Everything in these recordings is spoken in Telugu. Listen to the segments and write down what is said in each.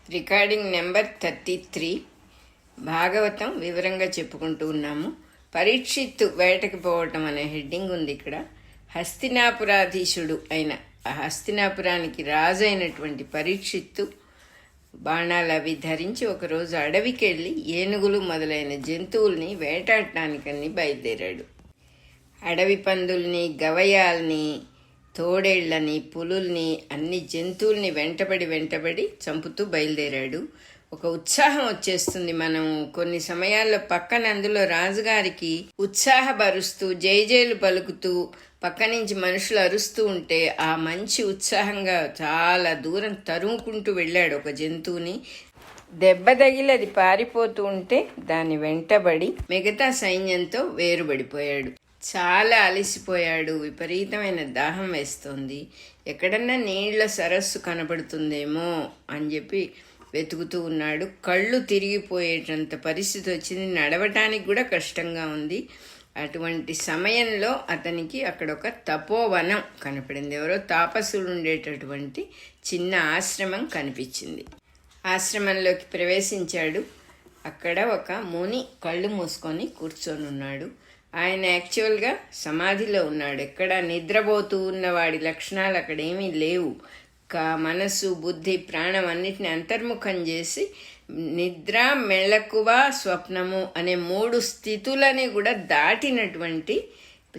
Recording number 33. భాగవతం వివరంగా చెప్పుకుంటూ ఉన్నాము. పరీక్షిత్తు వేటకి పోవటం అనే హెడ్డింగ్ ఉంది ఇక్కడ. హస్తినాపురాధీశుడు అయిన హస్తినాపురానికి రాజు అయినటువంటి పరీక్షిత్తు బాణాలు అవి ధరించి ఒకరోజు అడవికి వెళ్ళి ఏనుగులు మొదలైన జంతువుల్ని వేటాడటానికని బయలుదేరాడు. అడవి పందుల్ని, గవయాల్ని, తోడేళ్లని, పులుల్ని, అన్ని జంతువుల్ని వెంటబడి చంపుతూ బయలుదేరాడు. ఒక ఉత్సాహం వచ్చేస్తుంది. మనం కొన్ని సమయాల్లో పక్కన అందులో రాజుగారికి ఉత్సాహపరుస్తూ జైజేలు పలుకుతూ పక్క నుంచి మనుషులు అరుస్తూ ఉంటే ఆ మంచి ఉత్సాహంగా చాలా దూరం తరుముకుంటూ వెళ్ళాడు ఒక జంతువుని. దెబ్బ తగిలి అది పారిపోతూ ఉంటే దాన్ని వెంటబడి మిగతా సైన్యంతో వేరుబడిపోయాడు. చాలా అలసిపోయాడు. విపరీతమైన దాహం వేస్తోంది. ఎక్కడన్నా నీళ్ల సరస్సు కనబడుతుందేమో అని చెప్పి వెతుకుతూ ఉన్నాడు. కళ్ళు తిరిగిపోయేటంత పరిస్థితి వచ్చింది. నడవటానికి కూడా కష్టంగా ఉంది. అటువంటి సమయంలో అతనికి అక్కడ ఒక తపోవనం కనపడింది. ఎవరో తాపసుడు ఉండేటటువంటి చిన్న ఆశ్రమం కనిపించింది. ఆశ్రమంలోకి ప్రవేశించాడు. అక్కడ ఒక ముని కళ్ళు మూసుకొని కూర్చొని ఉన్నాడు. ఆయన యాక్చువల్గా సమాధిలో ఉన్నాడు. ఎక్కడ నిద్రపోతూ ఉన్నవాడి లక్షణాలు అక్కడేమీ లేవు. మనసు, బుద్ధి, ప్రాణం అన్నిటిని అంతర్ముఖం చేసి నిద్ర, మెళకువ, స్వప్నము అనే 3 స్థితులని కూడా దాటినటువంటి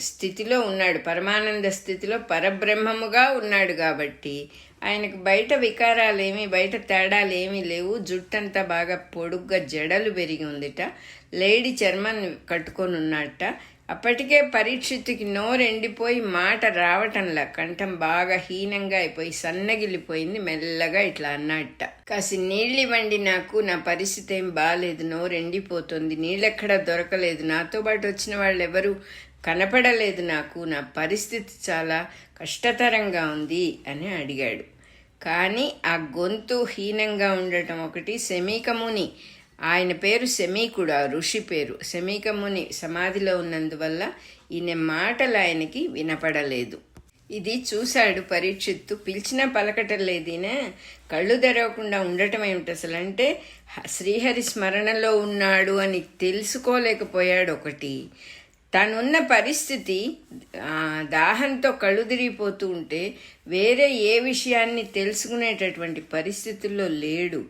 స్థితిలో ఉన్నాడు. పరమానంద స్థితిలో పరబ్రహ్మముగా ఉన్నాడు. కాబట్టి ఆయనకు బయట వికారాలేమీ, బయట తేడాలు ఏమీ లేవు. జుట్టంతా బాగా పొడుగ్గా జడలు పెరిగి ఉందిట. లేడీ చర్మం కట్టుకొని ఉన్నట్ట. అప్పటికే పరీక్షిత్తుకి నోరు ఎండిపోయి మాట రావటంలా, కంఠం బాగా హీనంగా అయిపోయి సన్నగిలిపోయింది. మెల్లగా ఇట్లా అన్నట్ట, కాసి నీళ్ళివ్వండి నాకు, నా పరిస్థితి ఏం బాగాలేదు, నోరు ఎండిపోతుంది, నీళ్ళెక్కడా దొరకలేదు, నాతో పాటు వచ్చిన వాళ్ళు ఎవరు కనపడలేదు నాకు, నా పరిస్థితి చాలా కష్టతరంగా ఉంది అని అడిగాడు. కానీ ఆ గొంతు హీనంగా ఉండటం ఒకటి. శమీకముని, ఆయన పేరు శమీకుడు, ఆ ఋషి పేరు. శమీకముని సమాధిలో ఉన్నందువల్ల ఈయన మాటలు ఆయనకి వినపడలేదు. ఇది చూశాడు పరీక్షిత్తు. పిలిచినా పలకటం లేదు. ఈయన కళ్ళు తెరవకుండా ఉండటం ఏమిటి అసలు అంటే శ్రీహరి స్మరణలో ఉన్నాడు అని తెలుసుకోలేకపోయాడు. ఒకటి, తనున్న పరిస్థితి దాహంతో కళ్ళు తిరిగిపోతూ ఉంటే వేరే ఏ విషయాన్ని తెలుసుకునేటటువంటి పరిస్థితుల్లో లేడు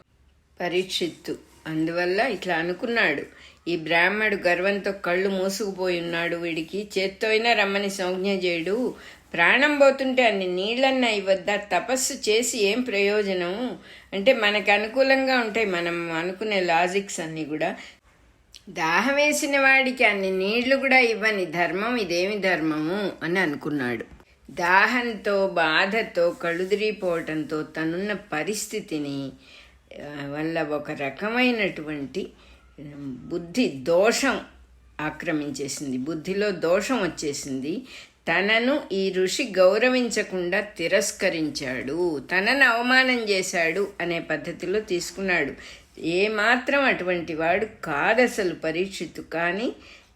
పరీక్షిత్తు. అందువల్ల ఇట్లా అనుకున్నాడు, ఈ బ్రాహ్మడు గర్వంతో కళ్ళు మూసుకుపోయి ఉన్నాడు, వీడికి చేత్తో అయినా రమ్మని సంజ్ఞ చేయడు, ప్రాణం పోతుంటే అన్ని నీళ్ళన్నా ఇవ్వద్దా, తపస్సు చేసి ఏం ప్రయోజనం అంటే మనకు అనుకూలంగా ఉంటాయి మనం అనుకునే లాజిక్స్ అన్నీ కూడా. దాహం వేసిన వాడికి అన్ని నీళ్లు కూడా ఇవ్వని ధర్మం ఇదేమి ధర్మము అని అనుకున్నాడు. దాహంతో, బాధతో, కళ్ళుదిరిగిపోవటంతో తనున్న పరిస్థితిని వల్ల ఒక రకమైనటువంటి బుద్ధి దోషం ఆక్రమించేసింది. బుద్ధిలో దోషం వచ్చేసింది. తనను ఈ ఋషి గౌరవించకుండా తిరస్కరించాడు, తనను అవమానం చేశాడు అనే పద్ధతిలో తీసుకున్నాడు. ఏమాత్రం అటువంటి వాడు కాదసలు పరీక్షిత్తు. కానీ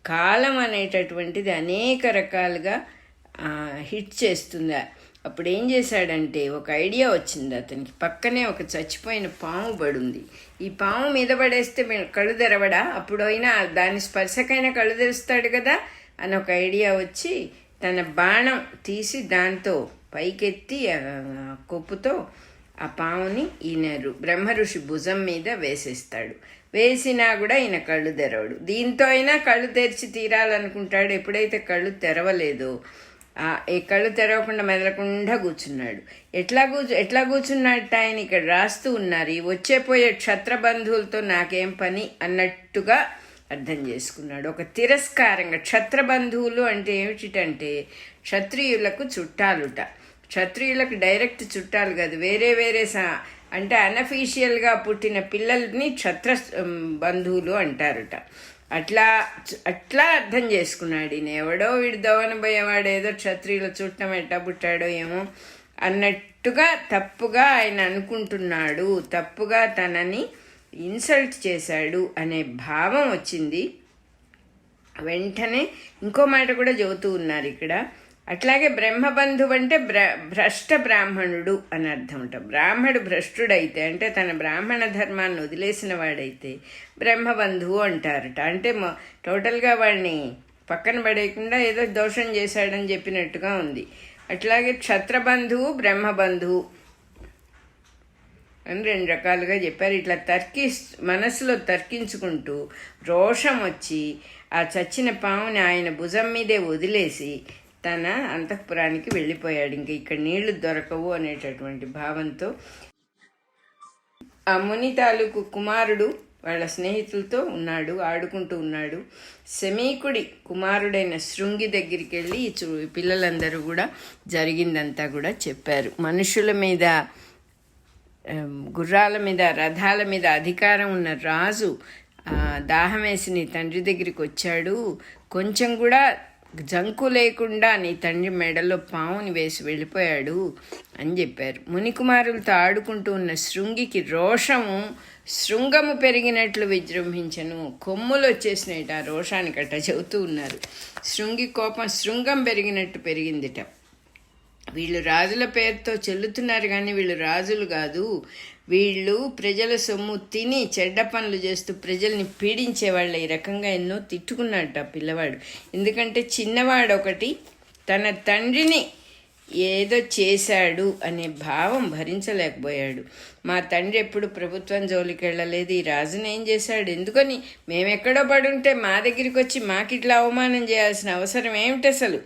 కాలం అనేటటువంటిది అనేక రకాలుగా హిట్ చేస్తుంది. అప్పుడు ఏం చేశాడంటే ఒక ఐడియా వచ్చింది అతనికి. పక్కనే ఒక చచ్చిపోయిన పాము పడుంది. ఈ పాము మీద పడేస్తే కళ్ళు తెరవడా, అప్పుడైనా దాని స్పర్శకైనా కళ్ళు తెరుస్తాడు కదా అని ఒక ఐడియా వచ్చి తన బాణం తీసి దాంతో పైకెత్తి కొప్పుతో ఆ పాముని ఈయన బ్రహ్మ ఋషి భుజం మీద వేసేస్తాడు. వేసినా కూడా ఈయన కళ్ళు తెరవడు. దీంతో అయినా కళ్ళు తెరిచి తీరాలనుకుంటాడు. ఎప్పుడైతే కళ్ళు తెరవలేదో ఈ కళ్ళు తెరవకుండా మెదలకుండా కూర్చున్నాడు. ఎట్లా కూర్చున్నట్టు ఆయన ఇక్కడ రాస్తూ ఉన్నారు. ఈ వచ్చేపోయే క్షత్రబంధువులతో నాకేం పని అన్నట్టుగా అర్థం చేసుకున్నాడు. ఒక తిరస్కారంగా. క్షత్రబంధువులు అంటే ఏమిటంటే క్షత్రియులకు చుట్టాలుట. క్షత్రియులకు డైరెక్ట్ చుట్టాలు కాదు, వేరే అంటే అనఫీషియల్గా పుట్టిన పిల్లల్ని క్షత్ర బంధువులు అంటారుట. అట్లా అర్థం చేసుకున్నాడు ఈయన. ఎవడో వీడు దోవన పోయేవాడు, ఏదో క్షత్రియుల చుట్టం ఎట్టా పుట్టాడో ఏమో అన్నట్టుగా తప్పుగా ఆయన అనుకుంటున్నాడు. తప్పుగా తనని ఇన్సల్ట్ చేశాడు అనే భావం వచ్చింది. వెంటనే ఇంకో మాట కూడా చెబుతూ ఉన్నారు ఇక్కడ. అట్లాగే బ్రహ్మబంధువు అంటే భ్రష్ట బ్రాహ్మణుడు అని అర్థం అంట. బ్రాహ్మడు భ్రష్టుడైతే అంటే తన బ్రాహ్మణ ధర్మాన్ని వదిలేసిన వాడైతే బ్రహ్మబంధువు అంటారట. అంటే టోటల్గా వాడిని పక్కన పడేయకుండా ఏదో దోషం చేశాడని చెప్పినట్టుగా ఉంది. అట్లాగే క్షత్రబంధువు బ్రహ్మబంధువు అని 2 రకాలుగా చెప్పారు. ఇట్లా మనసులో తర్కించుకుంటూ రోషం వచ్చి ఆ చచ్చిన పాముని ఆయన భుజం మీదే వదిలేసి తన అంతఃపురానికి వెళ్ళిపోయాడు. ఇంక ఇక్కడ నీళ్లు దొరకవు అనేటటువంటి భావంతో ఆ ముని తాలూకు కుమారుడు వాళ్ళ స్నేహితులతో ఉన్నాడు, ఆడుకుంటూ ఉన్నాడు. శమీకుడి కుమారుడైన శృంగి దగ్గరికి వెళ్ళి పిల్లలందరూ కూడా జరిగిందంతా కూడా చెప్పారు. మనుషుల మీద, గుర్రాల మీద, రథాల మీద అధికారం ఉన్న రాజు దాహం వేసి నీ తండ్రి దగ్గరికి వచ్చాడు, కొంచెం కూడా జంకు లేకుండా నీ తండ్రి మెడలో పావుని వేసి వెళ్ళిపోయాడు అని చెప్పారు. మునికుమారులతో ఆడుకుంటూ ఉన్న శృంగికి రోషము శృంగము పెరిగినట్లు విజృంభించను. కొమ్ములు వచ్చేసినాయిట ఆ రోషానికి అట్ట చెబుతూ ఉన్నారు. శృంగి కోపం శృంగం పెరిగినట్టు పెరిగిందిట. వీళ్ళు రాజుల పేరుతో చెల్లుతున్నారు కానీ వీళ్ళు రాజులు కాదు, వీళ్ళు ప్రజల సొమ్ము తిని చెడ్డ పనులు చేస్తూ ప్రజల్ని పీడించేవాళ్ళ. ఈ రకంగా ఎన్నో తిట్టుకున్నట్టు ఆ పిల్లవాడు. ఎందుకంటే చిన్నవాడు ఒకటి తన తండ్రిని ఏదో చేశాడు అనే భావం భరించలేకపోయాడు. మా తండ్రి ఎప్పుడు ప్రభుత్వం జోలికి వెళ్ళలేదు, ఈ రాజుని ఏం చేశాడు, ఎందుకని మేమెక్కడో పడుంటే మా దగ్గరికి వచ్చి మాకిట్లా అవమానం చేయాల్సిన అవసరం ఏమిటి అసలు,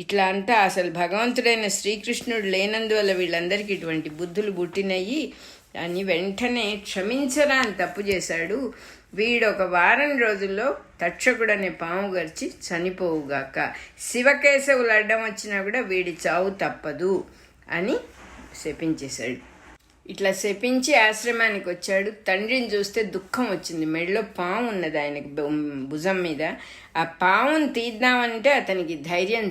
ఇట్లా అంతా అసలు భగవంతుడైన శ్రీకృష్ణుడు లేనందువల్ల వీళ్ళందరికీ ఇటువంటి బుద్ధులు పుట్టినయ్యి దాన్ని వెంటనే క్షమించరా అని తప్పు చేశాడు. వీడు 1 వారం రోజుల్లో తక్షకుడనే పాము గరిచి చనిపోవుగాక, శివకేశవులు అడ్డం వచ్చినా కూడా వీడి చావు తప్పదు అని శపించేశాడు. ఇట్లా శపించి ఆశ్రమానికి వచ్చాడు. తండ్రిని చూస్తే దుఃఖం వచ్చింది. మెడలో పాము ఉన్నది ఆయనకి భుజం మీద. ఆ పాముని తీద్దామంటే అతనికి ధైర్యం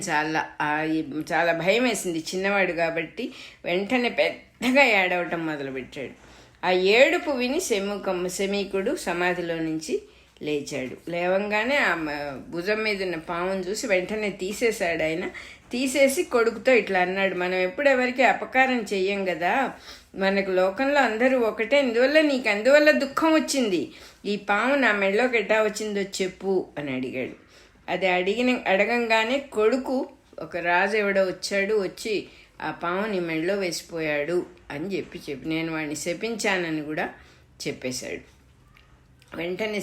చాలా భయం వేసింది, చిన్నవాడు కాబట్టి. వెంటనే పెద్దగా ఏడవటం మొదలుపెట్టాడు. ఆ ఏడుపు విని శమీకుడు సమాధిలో నుంచి లేచాడు. లేవంగానే ఆ భుజం మీద ఉన్న పామును చూసి వెంటనే తీసేశాడు. ఆయన తీసేసి కొడుకుతో ఇట్లా అన్నాడు, మనం ఎప్పుడు ఎవరికి అపకారం చెయ్యం కదా, మనకు లోకంలో అందరూ ఒకటే, అందువల్ల దుఃఖం వచ్చింది, ఈ పాము నా మెడలోకి ఎట్టా వచ్చిందో చెప్పు అని అడిగాడు. అది అడగంగానే కొడుకు, ఒక రాజు ఎవడో వచ్చి ఆ పాముని మెడలో వేసిపోయాడు అని చెప్పి నేను వాడిని శపించానని కూడా చెప్పేశాడు. వెంటనే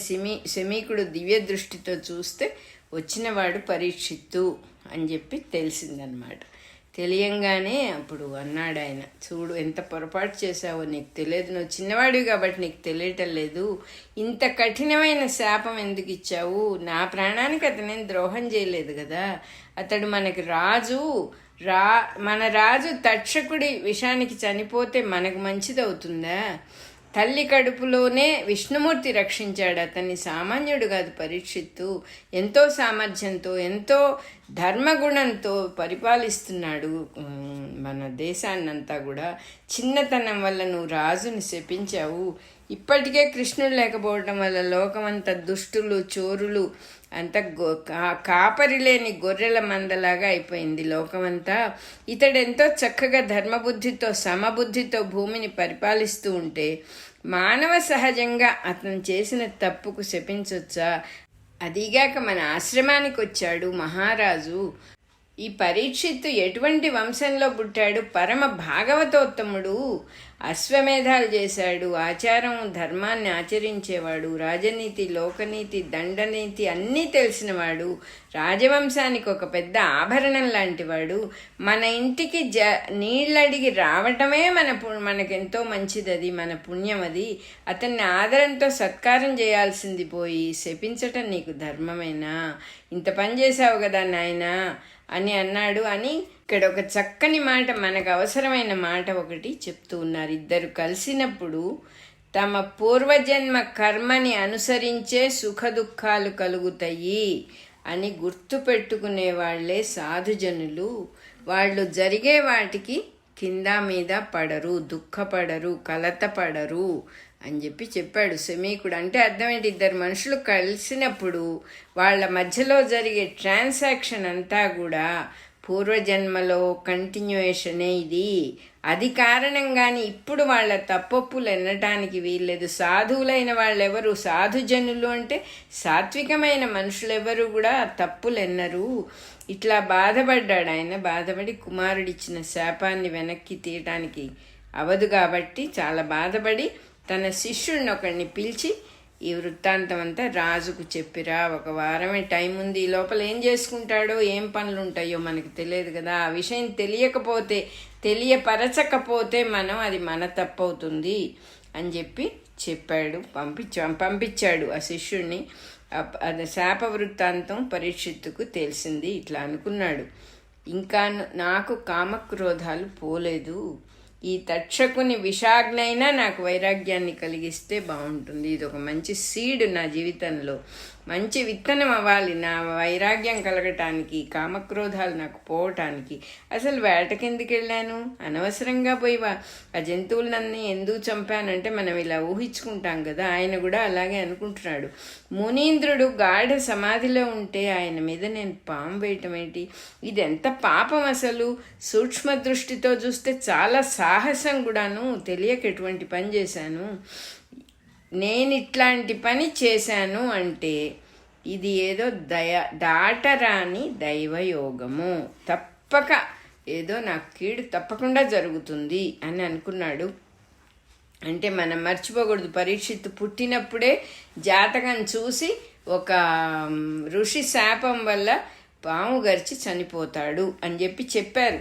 శమీకుడు దివ్య దృష్టితో చూస్తే వచ్చినవాడు పరీక్షిత్తు అని చెప్పి తెలిసిందనమాట. తెలియంగానే అప్పుడు అన్నాడు ఆయన, చూడు ఎంత పొరపాటు చేశావో, నీకు తెలియదు, నువ్వు చిన్నవాడివి కాబట్టి నీకు తెలియటం లేదు, ఇంత కఠినమైన శాపం ఎందుకు ఇచ్చావు, నా ప్రాణానికి అతనేం ద్రోహం చేయలేదు కదా, అతడు మనకి రాజు, మన రాజు తక్షకుడి విషానికి చనిపోతే మనకు మంచిదవుతుందా, తల్లి కడుపులోనే విష్ణుమూర్తి రక్షించాడు అతన్ని, సామాన్యుడు కాదు పరీక్షిత్తు, ఎంతో సామర్థ్యంతో ఎంతో ధర్మగుణంతో పరిపాలిస్తున్నాడు మన దేశాన్నంతా కూడా, చిన్నతనం వల్ల నువ్వు రాజుని శపించావు, ఇప్పటికే కృష్ణుడు లేకపోవడం వల్ల లోకమంతా దుష్టులు చోరులు అంత కాపరి లేని గొర్రెల మందలాగా అయిపోయింది లోకమంతా. ఇతడెంతో చక్కగా ధర్మబుద్ధితో సమబుద్ధితో భూమిని పరిపాలిస్తూ ఉంటే మానవ సహజంగా అతను చేసిన తప్పుకు శపించొచ్చా, అదిగాక మన ఆశ్రమానికి వచ్చాడు మహారాజు. ఈ పరీక్షిత్తు ఎటువంటి వంశంలో పుట్టాడు, పరమ భాగవతోత్తముడు, అశ్వమేధాలు చేశాడు, ఆచారం ధర్మాన్ని ఆచరించేవాడు, రాజనీతి లోకనీతి దండనీతి అన్నీ తెలిసినవాడు, రాజవంశానికి ఒక పెద్ద ఆభరణం లాంటివాడు, మన ఇంటికి నీళ్ళడిగి రావటమే మనకెంతో మంచిది, అది మన పుణ్యం, అది అతన్ని ఆదరంతో సత్కారం చేయాల్సింది పోయి శపించటం నీకు ధర్మమేనా, ఇంత పని చేశావు కదా నాయనా అని అన్నాడు. అని ఇక్కడ ఒక చక్కని మాట, మనకు అవసరమైన మాట ఒకటి చెప్తూ ఉన్నారు. ఇద్దరు కలిసినప్పుడు తమ పూర్వజన్మ కర్మని అనుసరించే సుఖ దుఃఖాలు కలుగుతాయి అని గుర్తు పెట్టుకునే వాళ్ళే సాధుజనులు. వాళ్ళు జరిగే వాటికి కింద మీద పడరు, దుఃఖపడరు, కలతపడరు అని చెప్పాడు శమీకుడు. అంటే అర్థమేంటి, ఇద్దరు మనుషులు కలిసినప్పుడు వాళ్ళ మధ్యలో జరిగే ట్రాన్సాక్షన్ అంతా కూడా పూర్వజన్మలో కంటిన్యూయేషనే ఇది. అది కారణంగాని ఇప్పుడు వాళ్ళ తప్పొప్పులు ఎన్నటానికి వీల్లేదు. సాధువులైన వాళ్ళెవరు, సాధుజనులు అంటే సాత్వికమైన మనుషులెవరు కూడా తప్పులు ఎన్నరు. ఇట్లా బాధపడ్డాడు ఆయన. బాధపడి కుమారుడిచ్చిన శాపాన్ని వెనక్కి తీయటానికి అవదు కాబట్టి చాలా బాధపడి తన శిష్యుడిని ఒకడిని పిలిచి ఈ వృత్తాంతం అంతా రాజుకు చెప్పిరా, ఒక వారమే టైం ఉంది, ఈ లోపల ఏం చేసుకుంటాడో ఏం పనులు ఉంటాయో మనకి తెలియదు కదా. ఆ విషయం తెలియకపోతే, తెలియపరచకపోతే మనం అది మన తప్పవుతుంది అని చెప్పాడు. పంపించాడు ఆ శిష్యుడిని. అది శాప వృత్తాంతం పరీక్షిత్తుకు తెలిసింది. ఇట్లా అనుకున్నాడు, ఇంకా నాకు కామక్రోధాలు పోలేదు, ఈ తక్షకుని విషాగ్నైనా నాకు వైరాగ్యాన్ని కలిగిస్తే బాగుంటుంది. ఇది ఒక మంచి సీడ్ నా జీవితంలో, మంచి విత్తనం అవ్వాలి నా వైరాగ్యం కలగటానికి, కామక్రోధాలు నాకు పోవటానికి. అసలు వేటకెందుకు వెళ్ళాను, అనవసరంగా పోయి ఆ జంతువులన్నీ ఎందుకు చంపానంటే మనం ఇలా ఊహించుకుంటాం కదా. ఆయన కూడా అలాగే అనుకుంటున్నాడు. మునీంద్రుడు గాఢ సమాధిలో ఉంటే ఆయన మీద నేను పాము వేయటం ఏంటి, ఇది ఎంత పాపం అసలు. సూక్ష్మ దృష్టితో చూస్తే చాలా సాహసం కూడాను. తెలియక ఎటువంటి పని చేశాను, నేను ఇట్లాంటి పని చేశాను అంటే ఇది ఏదో దాటరాని దైవయోగము, తప్పక ఏదో నాకు కీడు తప్పకుండా జరుగుతుంది అని అనుకున్నాడు. అంటే మనం మర్చిపోకూడదు, పరీక్షిత్తు పుట్టినప్పుడే జాతకం చూసి ఒక ఋషి శాపం వల్ల పాము గరిచి చనిపోతాడు అని చెప్పారు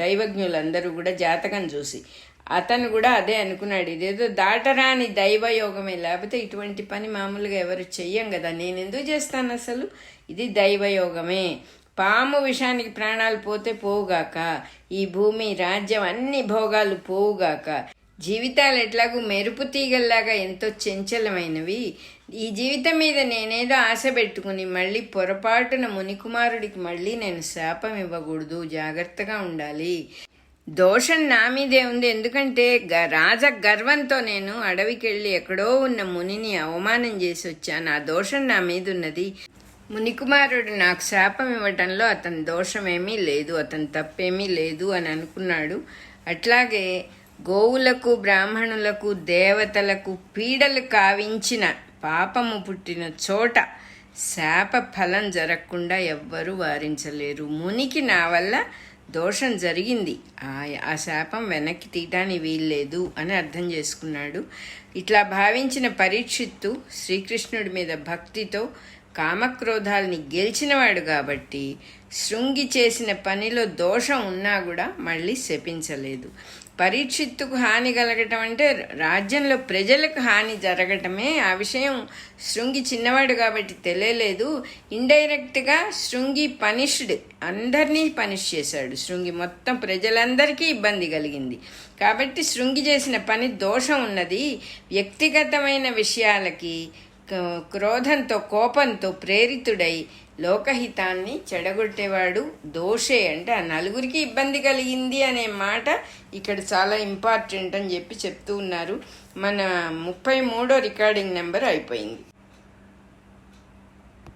దైవజ్ఞులందరూ కూడా జాతకం చూసి. అతను కూడా అదే అనుకున్నాడు, ఇదేదో దాటరాని దైవయోగమే, లేకపోతే ఇటువంటి పని మామూలుగా ఎవరు చెయ్యం కదా, నేను ఎందుకు చేస్తాను అసలు, ఇది దైవయోగమే. పాము విషానికి ప్రాణాలు పోతే పోవుగాక, ఈ భూమి రాజ్యం అన్ని భోగాలు పోవుగాక. జీవితాలు ఎట్లాగూ మెరుపు తీగల్లాగా ఎంతో చంచలమైనవి. ఈ జీవితం మీద నేనేదో ఆశ పెట్టుకుని మళ్ళీ పొరపాటున మునికుమారుడికి మళ్ళీ నేను శాపం ఇవ్వకూడదు, జాగ్రత్తగా ఉండాలి. దోషం నా మీదే ఉంది, ఎందుకంటే రాజ గర్వంతో నేను అడవికి వెళ్ళి ఎక్కడో ఉన్న మునిని అవమానం చేసి వచ్చాను, ఆ దోషం నా మీద ఉన్నది. మునికుమారుడు నాకు శాపం ఇవ్వటంలో అతని దోషమేమీ లేదు, అతని తప్పేమీ లేదు అని అనుకున్నాడు. అట్లాగే గోవులకు, బ్రాహ్మణులకు, దేవతలకు పీడలు కావించిన పాపము పుట్టిన చోట శాప ఫలం జరగకుండా ఎవ్వరూ వారించలేరు. మునికి నా వల్ల దోషం జరిగింది, ఆ శాపం వెనక్కి తీయటానికి వీల్లేదు అని అర్థం చేసుకున్నాడు. ఇట్లా భావించిన పరీక్షిత్తు శ్రీకృష్ణుడి మీద భక్తితో కామక్రోధాల్ని గెలిచినవాడు కాబట్టి శృంగి చేసిన పనిలో దోషం ఉన్నా కూడా మళ్ళీ శపించలేదు. పరీక్షిత్తుకు హాని కలగటం అంటే రాజ్యంలో ప్రజలకు హాని జరగటమే. ఆ విషయం శృంగి చిన్నవాడు కాబట్టి తెలియలేదు. ఇండైరెక్ట్గా శృంగి పనిష్డ్, అందరినీ పనిష్ చేశాడు. శృంగి మొత్తం ప్రజలందరికీ ఇబ్బంది కలిగింది కాబట్టి శృంగి చేసిన పని దోషం ఉన్నది. వ్యక్తిగతమైన విషయాలకి క్రోధంతో, కోపంతో ప్రేరితుడై లోకహితాన్ని చెడగొట్టేవాడు దోషే. అంటే ఆ నలుగురికి ఇబ్బంది కలిగింది అనే మాట ఇక్కడ చాలా ఇంపార్టెంట్ అని చెప్తూ ఉన్నారు. మన 33వ రికార్డింగ్ నెంబర్ అయిపోయింది.